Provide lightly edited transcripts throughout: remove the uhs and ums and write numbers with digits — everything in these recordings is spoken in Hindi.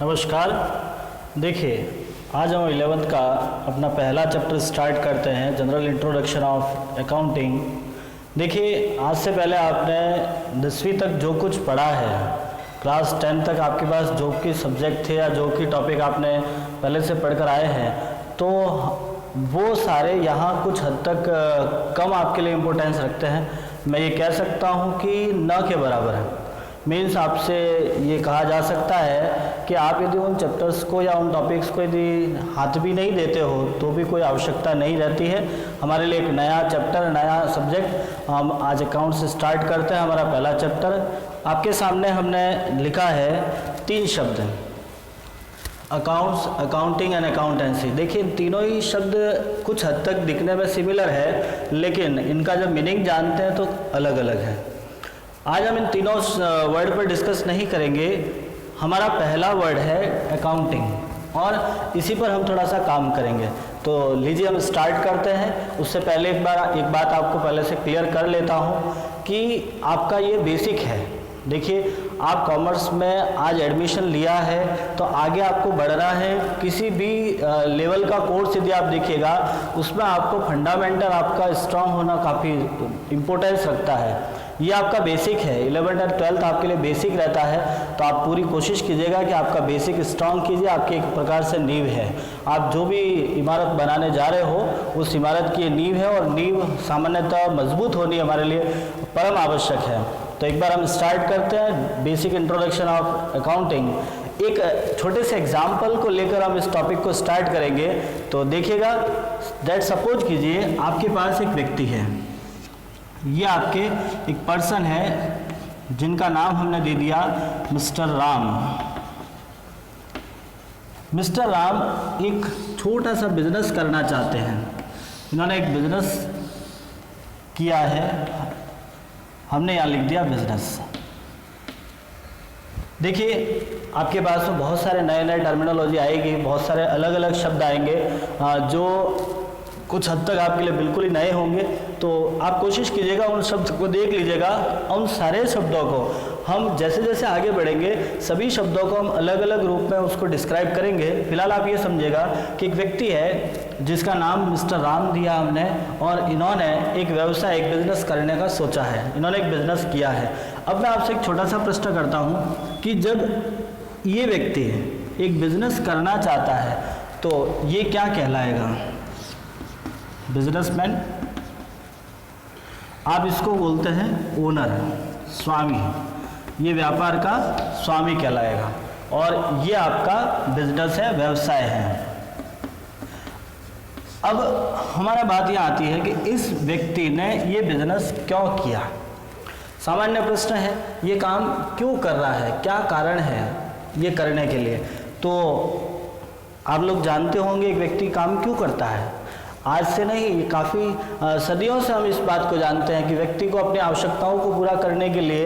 नमस्कार। देखिए, आज हम 11th का अपना पहला चैप्टर स्टार्ट करते हैं, जनरल इंट्रोडक्शन ऑफ अकाउंटिंग। देखिए, आज से पहले आपने 10वीं तक जो कुछ पढ़ा है, क्लास 10 तक आपके पास जो कि सब्जेक्ट थे या जो कि टॉपिक आपने पहले से पढ़कर आए हैं, तो वो सारे यहाँ कुछ हद तक कम आपके लिए इम्पोर्टेंस रखते हैं। मैं ये कह सकता हूँ कि न के बराबर है। मीन्स आपसे ये कहा जा सकता है कि आप यदि उन चैप्टर्स को या उन टॉपिक्स को यदि हाथ भी नहीं देते हो तो भी कोई आवश्यकता नहीं रहती है। हमारे लिए एक नया चैप्टर, नया सब्जेक्ट हम आज अकाउंट से स्टार्ट करते हैं। हमारा पहला चैप्टर आपके सामने हमने लिखा है 3 शब्द, अकाउंट्स, अकाउंटिंग एंड अकाउंटेंसी। देखिए, तीनों ही शब्द कुछ हद तक दिखने में सिमिलर है, लेकिन इनका जब मीनिंग जानते हैं तो अलग अलग है। आज हम इन तीनों वर्ड पर डिस्कस नहीं करेंगे। हमारा पहला वर्ड है अकाउंटिंग और इसी पर हम थोड़ा सा काम करेंगे। तो लीजिए हम स्टार्ट करते हैं। उससे पहले एक बात आपको पहले से क्लियर कर लेता हूँ कि आपका ये बेसिक है। देखिए, आप कॉमर्स में आज एडमिशन लिया है तो आगे आपको बढ़ना है। किसी भी लेवल का कोर्स यदि आप देखिएगा उसमें आपको फंडामेंटल आपका स्ट्रांग होना काफ़ी इम्पोर्टेंस रखता है। ये आपका बेसिक है। 11th और 12th आपके लिए बेसिक रहता है, तो आप पूरी कोशिश कीजिएगा कि आपका बेसिक स्ट्रांग कीजिए। आपकी एक प्रकार से नींव है। आप जो भी इमारत बनाने जा रहे हो उस इमारत की नींव है, और नींव सामान्यतः मजबूत होनी हमारे लिए परम आवश्यक है। तो एक बार हम स्टार्ट करते हैं बेसिक इंट्रोडक्शन ऑफ अकाउंटिंग। एक छोटे से एग्जाम्पल को लेकर हम इस टॉपिक को स्टार्ट करेंगे। तो देखिएगा, दैट सपोज कीजिए आपके पास एक व्यक्ति है, ये आपके एक पर्सन है जिनका नाम हमने दे दिया मिस्टर राम। मिस्टर राम एक छोटा सा बिजनेस करना चाहते हैं। इन्होंने एक बिजनेस किया है, हमने यहाँ लिख दिया बिजनेस। देखिए, आपके पास में बहुत सारे नए नए टर्मिनोलॉजी आएगी, बहुत सारे अलग अलग शब्द आएंगे जो कुछ हद तक आपके लिए बिल्कुल ही नए होंगे। तो आप कोशिश कीजिएगा उन शब्द को देख लीजिएगा। उन सारे शब्दों को हम जैसे जैसे आगे बढ़ेंगे सभी शब्दों को हम अलग अलग रूप में उसको डिस्क्राइब करेंगे। फिलहाल आप ये समझिएगा कि एक व्यक्ति है जिसका नाम मिस्टर राम दिया हमने, और इन्होंने एक व्यवसाय, एक बिजनेस करने का सोचा है। इन्होंने एक बिजनेस किया है। अब मैं आपसे एक छोटा सा प्रश्न करता हूँ कि जब ये व्यक्ति एक बिजनेस करना चाहता है तो ये क्या कहलाएगा? बिजनेसमैन। आप इसको बोलते हैं ओनर, स्वामी। ये व्यापार का स्वामी कहलाएगा, और ये आपका बिजनेस है, व्यवसाय है। अब हमारा बात यह आती है कि इस व्यक्ति ने ये बिजनेस क्यों किया। सामान्य प्रश्न है, ये काम क्यों कर रहा है, क्या कारण है ये करने के लिए। तो आप लोग जानते होंगे एक व्यक्ति काम क्यों करता है। आज से नहीं, ये काफ़ी सदियों से हम इस बात को जानते हैं कि व्यक्ति को अपनी आवश्यकताओं को पूरा करने के लिए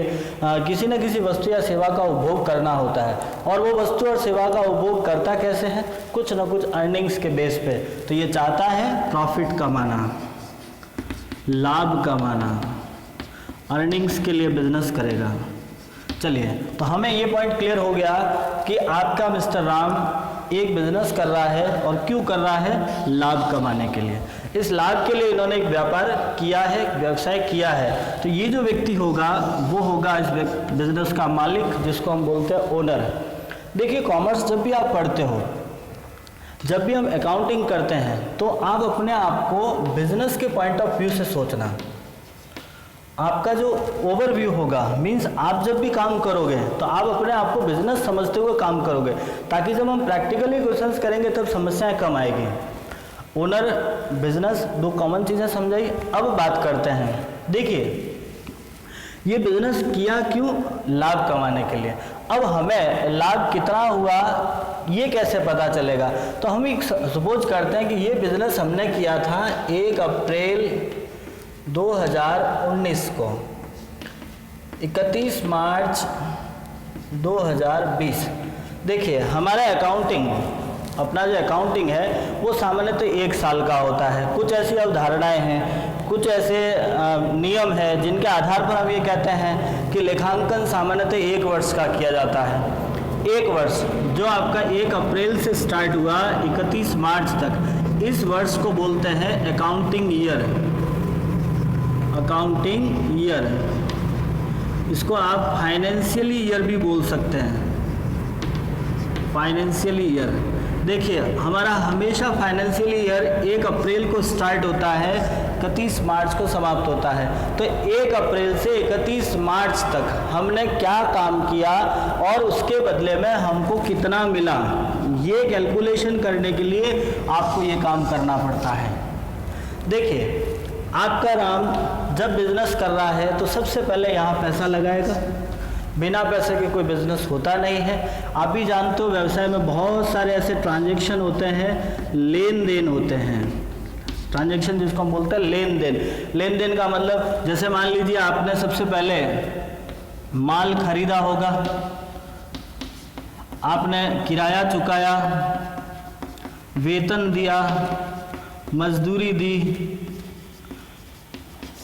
किसी न किसी वस्तु या सेवा का उपभोग करना होता है। और वो वस्तु और सेवा का उपभोग करता कैसे है? कुछ न कुछ अर्निंग्स के बेस पे। तो ये चाहता है प्रॉफिट कमाना, लाभ कमाना, अर्निंग्स के लिए बिजनेस करेगा। चलिए, तो हमें ये पॉइंट क्लियर हो गया कि आपका मिस्टर राम एक बिजनेस कर रहा है, और क्यों कर रहा है? लाभ कमाने के लिए। इस लाभ के लिए इन्होंने एक व्यापार किया है, एक व्यवसाय किया है। तो ये जो व्यक्ति होगा वो होगा इस बिजनेस का मालिक, जिसको हम बोलते हैं ओनर। देखिए, कॉमर्स जब भी आप पढ़ते हो, जब भी हम अकाउंटिंग करते हैं, तो आप अपने आप को बिजनेस के पॉइंट ऑफ व्यू से सोचना। आपका जो ओवरव्यू होगा, मीन्स आप जब भी काम करोगे तो आप अपने आप को बिजनेस समझते हुए काम करोगे, ताकि जब हम प्रैक्टिकली क्वेश्चंस करेंगे तब समस्याएं कम आएगी। ओनर, बिजनेस, दो कॉमन चीज़ें समझाई। अब बात करते हैं। देखिए, ये बिजनेस किया क्यों? लाभ कमाने के लिए। अब हमें लाभ कितना हुआ ये कैसे पता चलेगा? तो हम एक सपोज करते हैं कि ये बिजनेस हमने किया था 1 अप्रैल 2019 को, 31 मार्च 2020। देखिए, हमारा अकाउंटिंग, अपना जो अकाउंटिंग है वो सामान्यतः 1 साल का होता है। कुछ ऐसी अवधारणाएं हैं, कुछ ऐसे नियम हैं जिनके आधार पर हम ये कहते हैं कि लेखांकन सामान्यतः 1 वर्ष का किया जाता है। एक वर्ष जो आपका 1 अप्रैल से स्टार्ट हुआ 31 मार्च तक, इस वर्ष को बोलते हैं अकाउंटिंग ईयर। अकाउंटिंग ईयर, इसको आप फाइनेंशियल ईयर भी बोल सकते हैं, फाइनेंशियल ईयर। देखिए हमारा हमेशा फाइनेंशियल ईयर 1 अप्रैल को स्टार्ट होता है, 31 मार्च को समाप्त होता है। तो 1 अप्रैल से 31 मार्च तक हमने क्या काम किया और उसके बदले में हमको कितना मिला, ये कैलकुलेशन करने के लिए आपको ये काम करना पड़ता है। देखिए आपका राम जब बिजनेस कर रहा है तो सबसे पहले यहाँ पैसा लगाएगा, बिना पैसे के कोई बिजनेस होता नहीं है। आप भी जानते हो व्यवसाय में बहुत सारे ऐसे ट्रांजैक्शन होते हैं, लेन देन होते हैं, ट्रांजैक्शन जिसको हम बोलते हैं लेन देन। लेन देन का मतलब जैसे मान लीजिए आपने सबसे पहले माल खरीदा होगा, आपने किराया चुकाया, वेतन दिया, मजदूरी दी,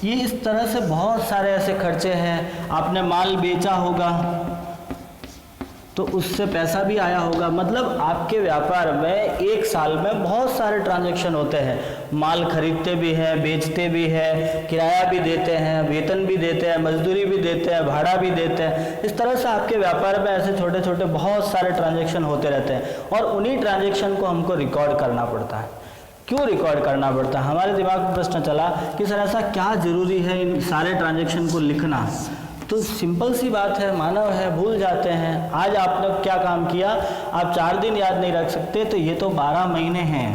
ये इस तरह से बहुत सारे ऐसे खर्चे हैं। आपने माल बेचा होगा तो उससे पैसा भी आया होगा। मतलब आपके व्यापार में एक साल में बहुत सारे ट्रांजैक्शन होते हैं, माल खरीदते भी हैं, बेचते भी हैं, किराया भी देते हैं, वेतन भी देते हैं, मजदूरी भी देते हैं, भाड़ा भी देते हैं। इस तरह से आपके व्यापार में ऐसे छोटे छोटे बहुत सारे ट्रांजैक्शन होते रहते हैं और उन्हीं ट्रांजैक्शन को हमको रिकॉर्ड करना पड़ता है। क्यों रिकॉर्ड करना पड़ता है? हमारे दिमाग में प्रश्न चला कि सर ऐसा क्या ज़रूरी है इन सारे ट्रांजैक्शन को लिखना? तो सिंपल सी बात है, मानव है, भूल जाते हैं। आज आपने क्या काम किया, आप 4 दिन याद नहीं रख सकते, तो ये तो 12 महीने हैं,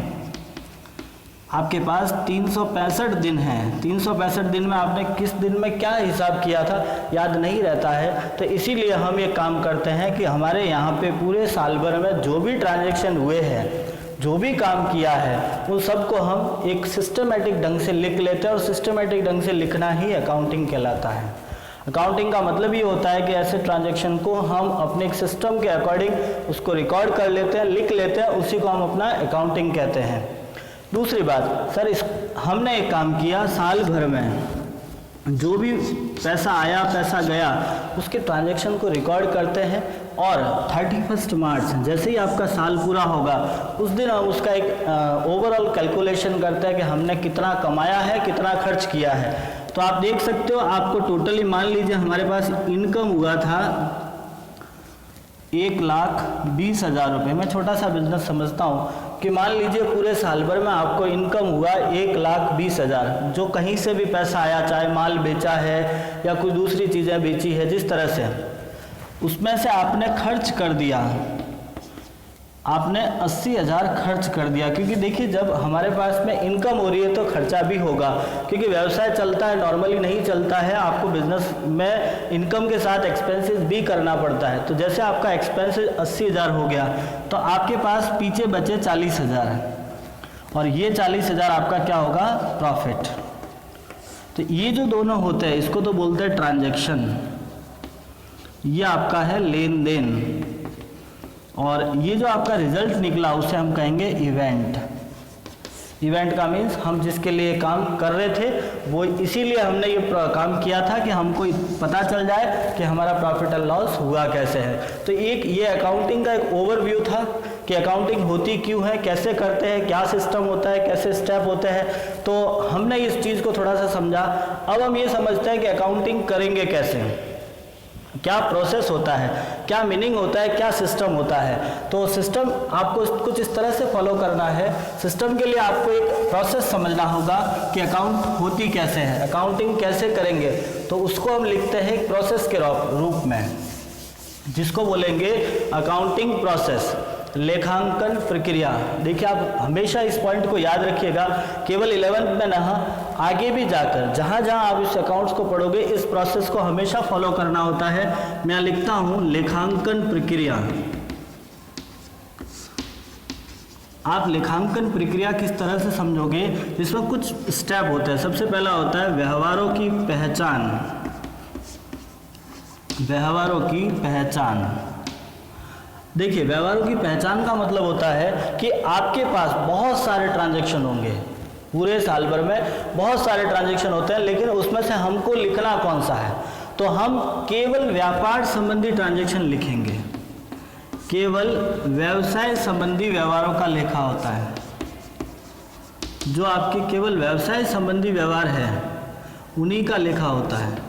आपके पास 365 दिन हैं। 365 दिन में आपने किस दिन में क्या हिसाब किया था याद नहीं रहता है। तो इसीलिए हम ये काम करते हैं कि हमारे यहाँ पे पूरे साल भर में जो भी ट्रांजैक्शन हुए हैं, जो भी काम किया है, उन सबको हम एक सिस्टमेटिक ढंग से लिख लेते हैं और सिस्टमेटिक ढंग से लिखना ही अकाउंटिंग कहलाता है। अकाउंटिंग का मतलब ये होता है कि ऐसे ट्रांजैक्शन को हम अपने एक सिस्टम के अकॉर्डिंग उसको रिकॉर्ड कर लेते हैं, लिख लेते हैं, उसी को हम अपना अकाउंटिंग कहते हैं। दूसरी बात, सर हमने एक काम किया, साल भर में जो भी पैसा आया पैसा गया उसके ट्रांजैक्शन को रिकॉर्ड करते हैं और 31 मार्च जैसे ही आपका साल पूरा होगा उस दिन हम उसका एक ओवरऑल कैलकुलेशन करते हैं कि हमने कितना कमाया है, कितना खर्च किया है। तो आप देख सकते हो आपको टोटली मान लीजिए हमारे पास इनकम हुआ था 1,20,000 रुपये। मैं छोटा सा बिजनेस समझता हूँ कि मान लीजिए पूरे साल भर में आपको इनकम हुआ 1,20,000, जो कहीं से भी पैसा आया, चाहे माल बेचा है या कोई दूसरी चीज़ें बेची है, जिस तरह से उसमें से आपने खर्च कर दिया, आपने 80,000 खर्च कर दिया। क्योंकि देखिए जब हमारे पास में इनकम हो रही है तो खर्चा भी होगा, क्योंकि व्यवसाय चलता है, नॉर्मली नहीं चलता है, आपको बिजनेस में इनकम के साथ एक्सपेंसेस भी करना पड़ता है। तो जैसे आपका एक्सपेंसेस 80,000 हो गया तो आपके पास पीछे बचे 40,000 है और ये 40,000 आपका क्या होगा, प्रॉफिट। तो ये जो दोनों होते हैं इसको तो बोलते हैं ट्रांजैक्शन, ये आपका है लेन देन, और ये जो आपका रिजल्ट निकला उसे हम कहेंगे इवेंट। इवेंट का मीन्स हम जिसके लिए काम कर रहे थे वो इसीलिए हमने ये काम किया था कि हमको पता चल जाए कि हमारा प्रॉफिट एंड लॉस हुआ कैसे है। तो एक ये अकाउंटिंग का एक ओवरव्यू था कि अकाउंटिंग होती क्यों है, कैसे करते हैं, क्या सिस्टम होता है, कैसे स्टेप होते हैं। तो हमने इस चीज़ को थोड़ा सा समझा। अब हम ये समझते हैं कि अकाउंटिंग करेंगे कैसे, क्या प्रोसेस होता है, क्या मीनिंग होता है, क्या सिस्टम होता है। तो सिस्टम आपको कुछ इस तरह से फॉलो करना है। सिस्टम के लिए आपको एक प्रोसेस समझना होगा कि अकाउंट होती कैसे है, अकाउंटिंग कैसे करेंगे। तो उसको हम लिखते हैं एक प्रोसेस के रूप में, जिसको बोलेंगे अकाउंटिंग प्रोसेस, लेखांकन प्रक्रिया। देखिए आप हमेशा इस पॉइंट को याद रखिएगा, केवल 11th में ना, आगे भी जाकर जहाँ जहाँ आप इस अकाउंट्स को पढ़ोगे इस प्रोसेस को हमेशा फॉलो करना होता है। मैं लिखता हूँ लेखांकन प्रक्रिया। आप लेखांकन प्रक्रिया किस तरह से समझोगे, इसमें कुछ स्टेप होते हैं। सबसे पहला होता है व्यवहारों की पहचान। व्यवहारों की पहचान, देखिए व्यवहारों की पहचान का मतलब होता है कि आपके पास बहुत सारे ट्रांजैक्शन होंगे, पूरे साल भर में बहुत सारे ट्रांजैक्शन होते हैं, लेकिन उसमें से हमको लिखना कौन सा है। तो हम केवल व्यापार संबंधी ट्रांजैक्शन लिखेंगे, केवल व्यवसाय संबंधी व्यवहारों का लेखा होता है। जो आपके केवल व्यवसाय संबंधी व्यवहार है उन्हीं का लेखा होता है।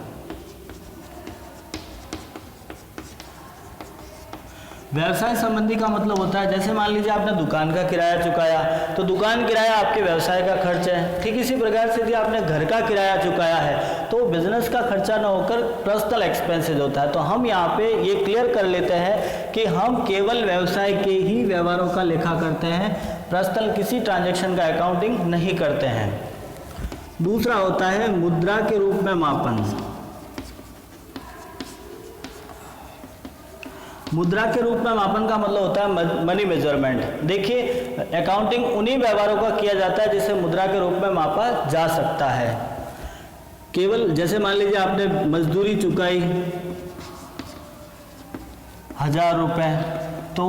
व्यवसाय संबंधी का मतलब होता है, जैसे मान लीजिए आपने दुकान का किराया चुकाया, तो दुकान किराया आपके व्यवसाय का खर्च है। ठीक इसी प्रकार से यदि आपने घर का किराया चुकाया है तो बिजनेस का खर्चा न होकर पर्सनल एक्सपेंसेस होता है। तो हम यहाँ पे ये क्लियर कर लेते हैं कि हम केवल व्यवसाय के ही व्यवहारों का लेखा करते हैं, पर्सनल किसी ट्रांजैक्शन का अकाउंटिंग नहीं करते हैं। दूसरा होता है मुद्रा के रूप में मापन। मुद्रा के रूप में मापन का मतलब होता है मनी मेजरमेंट। देखिए, अकाउंटिंग उन्हीं व्यवहारों का किया जाता है जिसे मुद्रा के रूप में मापा जा सकता है। केवल जैसे मान लीजिए आपने मजदूरी चुकाई 1000 रुपये, तो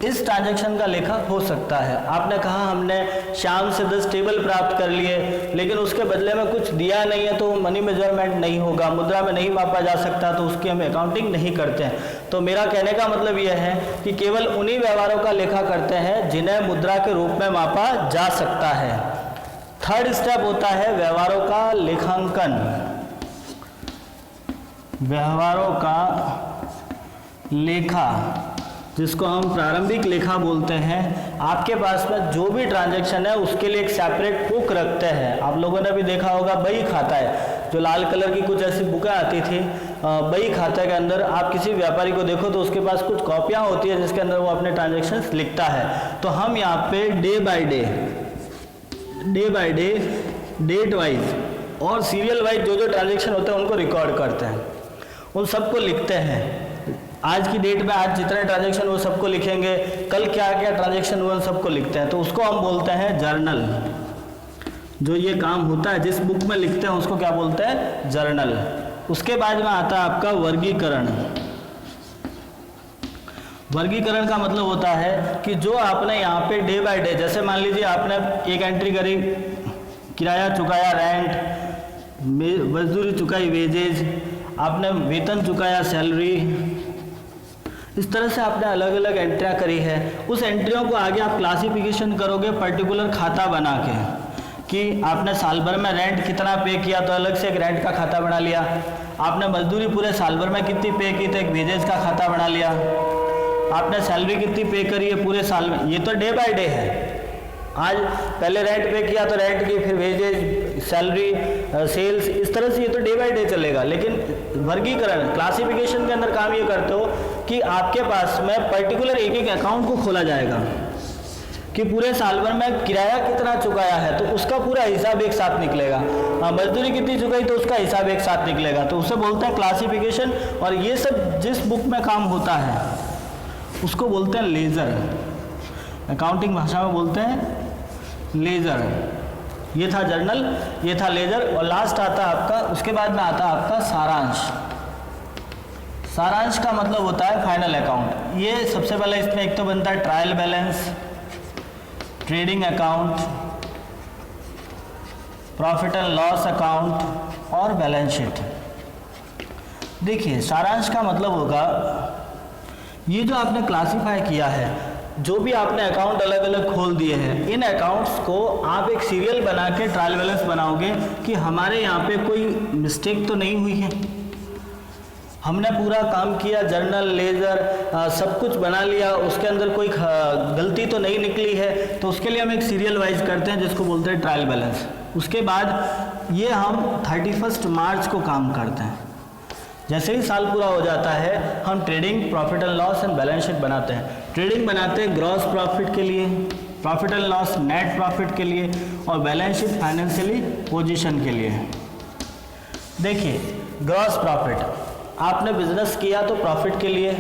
इस ट्रांजैक्शन का लेखा हो सकता है। आपने कहा हमने शाम से 10 टेबल प्राप्त कर लिए, लेकिन उसके बदले में कुछ दिया नहीं है, तो मनी मेजरमेंट नहीं होगा, मुद्रा में नहीं मापा जा सकता, तो उसकी हम अकाउंटिंग नहीं करते हैं। तो मेरा कहने का मतलब यह है कि केवल उन्हीं व्यवहारों का लेखा करते हैं जिन्हें मुद्रा के रूप में मापा जा सकता है। थर्ड स्टेप होता है व्यवहारों का लेखांकन। व्यवहारों का लेखा, जिसको हम प्रारंभिक लेखा बोलते हैं। आपके पास में जो भी ट्रांजैक्शन है उसके लिए एक सेपरेट बुक रखते हैं। आप लोगों ने भी देखा होगा बही खाता है, जो लाल कलर की कुछ ऐसी बुकें आती थी। बही खाते के अंदर आप किसी व्यापारी को देखो तो उसके पास कुछ कॉपियाँ होती है जिसके अंदर वो अपने ट्रांजैक्शंस लिखता है। तो हम यहाँ पे day by day, date wise और सीरियल वाइज जो ट्रांजैक्शन होते हैं उनको रिकॉर्ड करते हैं, उन सबको लिखते हैं। आज की डेट में आज जितने ट्रांजैक्शन वो सबको लिखेंगे, कल क्या क्या ट्रांजैक्शन हुए उन सबको लिखते हैं। तो उसको हम बोलते हैं जर्नल। जो ये काम होता है जिस बुक में लिखते हैं उसको क्या बोलते हैं? जर्नल। उसके बाद में आता है आपका वर्गीकरण। वर्गीकरण का मतलब होता है कि जो आपने यहाँ पे डे बाय डे, जैसे मान लीजिए आपने एक एंट्री करी, किराया चुकाया रेंट, मजदूरी चुकाई वेजेज, आपने वेतन चुकाया सैलरी, इस तरह से आपने अलग अलग एंट्रियाँ करी है। उस एंट्रियों को आगे आप क्लासिफिकेशन करोगे पर्टिकुलर खाता बना के, कि आपने साल भर में रेंट कितना पे किया तो अलग से एक रेंट का खाता बना लिया, आपने मजदूरी पूरे साल भर में कितनी पे की तो एक वेजेज का खाता बना लिया, आपने सैलरी कितनी पे करी है पूरे साल में, ये तो डे बाय डे है। आज पहले रेंट पे किया तो रेंट की, फिर वेजेज, सैलरी, सेल्स, इस तरह से ये तो डे बाय डे चलेगा। लेकिन वर्गीकरण क्लासिफिकेशन के अंदर काम ये करते हो कि आपके पास में पर्टिकुलर एक एक अकाउंट को खोला जाएगा कि पूरे साल भर में किराया कितना चुकाया है तो उसका पूरा हिसाब एक साथ निकलेगा, मजदूरी कितनी चुकाई तो उसका हिसाब एक साथ निकलेगा। तो उसे बोलते हैं क्लासिफिकेशन। और ये सब जिस बुक में काम होता है उसको बोलते हैं लेजर। अकाउंटिंग भाषा में बोलते हैं लेजर। ये था जर्नल, ये था लेजर, और लास्ट आता है आपका, उसके बाद में आता है आपका सारांश। सारांश का मतलब होता है फाइनल अकाउंट। ये सबसे पहले इसमें एक तो बनता है trial balance, trading account, profit and loss account और बैलेंस शीट। देखिए, सारांश का मतलब होगा ये जो आपने क्लासीफाई किया है, जो भी आपने अकाउंट अलग अलग खोल दिए हैं, इन अकाउंट्स को आप एक सीरियल बना के ट्रायल बैलेंस बनाओगे कि हमारे यहाँ पे कोई मिस्टेक तो नहीं हुई है, हमने पूरा काम किया, जर्नल, लेजर, सब कुछ बना लिया, उसके अंदर कोई गलती तो नहीं निकली है। तो उसके लिए हम एक सीरियल वाइज करते हैं जिसको बोलते हैं ट्रायल बैलेंस। उसके बाद ये हम 31 मार्च को काम करते हैं। जैसे ही साल पूरा हो जाता है हम trading, profit and loss and balance sheet बनाते हैं। ट्रेडिंग बनाते हैं ग्रॉस प्रॉफिट के लिए, profit and loss net profit के लिए, और बैलेंस शीट फाइनेंशियली पोजीशन के लिए। देखिए, ग्रॉस प्रॉफिट, आपने बिजनेस किया तो प्रॉफिट के लिए,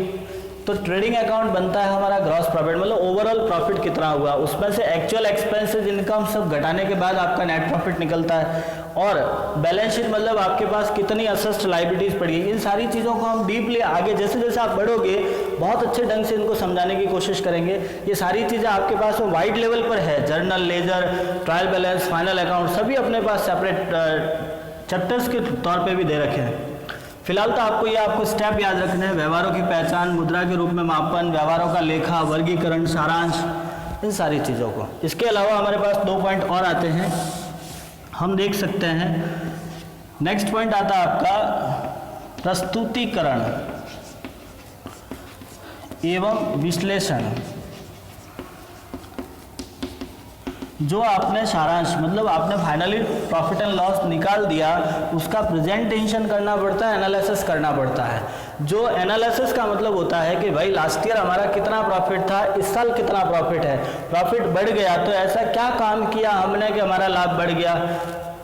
तो ट्रेडिंग अकाउंट बनता है हमारा ग्रॉस प्रॉफिट, मतलब ओवरऑल प्रॉफिट कितना हुआ, उसमें से एक्चुअल एक्सपेंसेस, इनकम सब घटाने के बाद आपका नेट प्रॉफिट निकलता है। और बैलेंस शीट मतलब आपके पास कितनी असेस्ट लायबिलिटीज पड़ी है। इन सारी चीज़ों को हम डीपली आगे जैसे जैसे आप बढ़ोगे बहुत अच्छे ढंग से इनको समझाने की कोशिश करेंगे। ये सारी चीज़ें आपके पास वो वाइड लेवल पर है, journal, ledger, trial balance, final account, सभी अपने पास सेपरेट चैप्टर्स के तौर पे भी दे रखे हैं। फिलहाल तो आपको स्टेप याद रखने हैं, व्यवहारों की पहचान, मुद्रा के रूप में मापन, व्यवहारों का लेखा, वर्गीकरण, सारांश, इन सारी चीज़ों को। इसके अलावा हमारे पास 2 पॉइंट और आते हैं, हम देख सकते हैं। नेक्स्ट पॉइंट आता है आपका प्रस्तुतिकरण एवं विश्लेषण। जो आपने सारांश मतलब आपने फाइनली प्रॉफिट एंड लॉस निकाल दिया, उसका प्रेजेंटेशन करना पड़ता है, एनालिसिस करना पड़ता है। जो एनालिसिस का मतलब होता है कि भाई लास्ट ईयर हमारा कितना प्रॉफिट था, इस साल कितना प्रॉफिट है, प्रॉफिट बढ़ गया तो ऐसा क्या काम किया हमने कि हमारा लाभ बढ़ गया,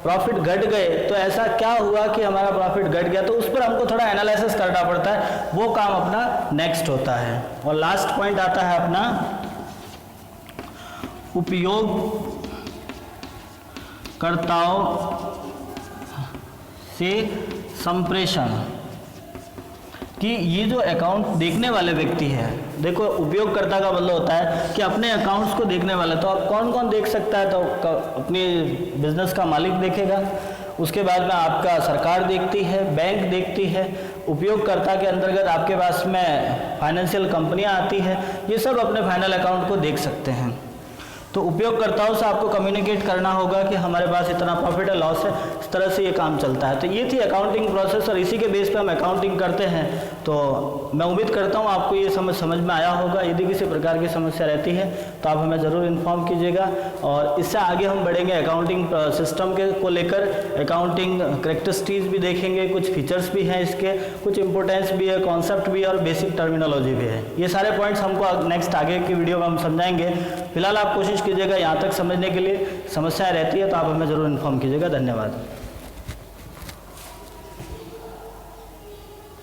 प्रॉफिट घट गए तो ऐसा क्या हुआ कि हमारा प्रॉफिट घट गया, तो उस पर हमको थोड़ा एनालिसिस करना पड़ता है, वो काम अपना नेक्स्ट होता है। और लास्ट पॉइंट आता है अपना उपयोगकर्ताओं से संप्रेषण, कि ये जो अकाउंट देखने वाले व्यक्ति है, देखो उपयोगकर्ता का मतलब होता है कि अपने अकाउंट्स को देखने वाला, तो आप कौन कौन देख सकता है, तो अपने बिजनेस का मालिक देखेगा, उसके बाद में आपका सरकार देखती है, बैंक देखती है, उपयोगकर्ता के अंतर्गत आपके पास में फाइनेंशियल कंपनियां आती है, ये सब अपने फाइनल अकाउंट को देख सकते हैं। तो उपयोगकर्ताओं से आपको कम्युनिकेट करना होगा कि हमारे पास इतना प्रॉफिट है, लॉस है, इस तरह से ये काम चलता है। तो ये थी अकाउंटिंग प्रोसेस और इसी के बेस पे हम अकाउंटिंग करते हैं। तो मैं उम्मीद करता हूँ आपको ये समझ में आया होगा। यदि किसी प्रकार की समस्या रहती है तो आप हमें ज़रूर इन्फॉर्म कीजिएगा, और इससे आगे हम बढ़ेंगे अकाउंटिंग सिस्टम के को लेकर। अकाउंटिंग करेक्टरिस्टिक्स भी देखेंगे, कुछ फीचर्स भी हैं इसके, कुछ इंपॉर्टेंस भी है, कॉन्सेप्ट भी है और बेसिक टर्मिनोलॉजी भी है। ये सारे पॉइंट्स हमको नेक्स्ट आगे की वीडियो में हम समझाएंगे। फिलहाल आप कोशिश कीजिएगा यहाँ तक समझने के लिए। समस्याएं रहती है तो आप हमें ज़रूर इन्फॉर्म कीजिएगा। धन्यवाद।